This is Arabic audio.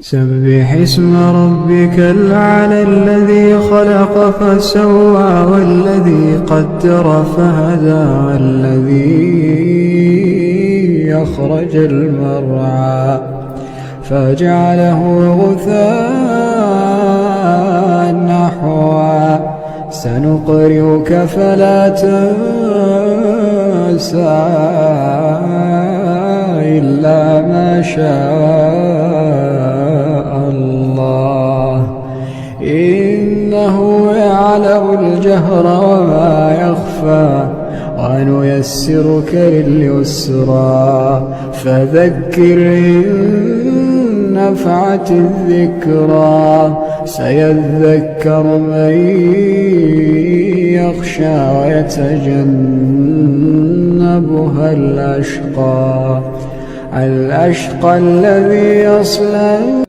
سبح اسم ربك الأعلى الذي خلق فسوى والذي قدر فهدى والذي أخرج المرعى فجعله غثاء نحوا سنقرئك فلا تنسى إلا ما شاء الله إنه يعلم الجهر وما يخفى ونيسرك لليسرى فذكر إن نفعت الذكرى سيذكر من يخشى ويتجنبها الأشقى الذي يصلى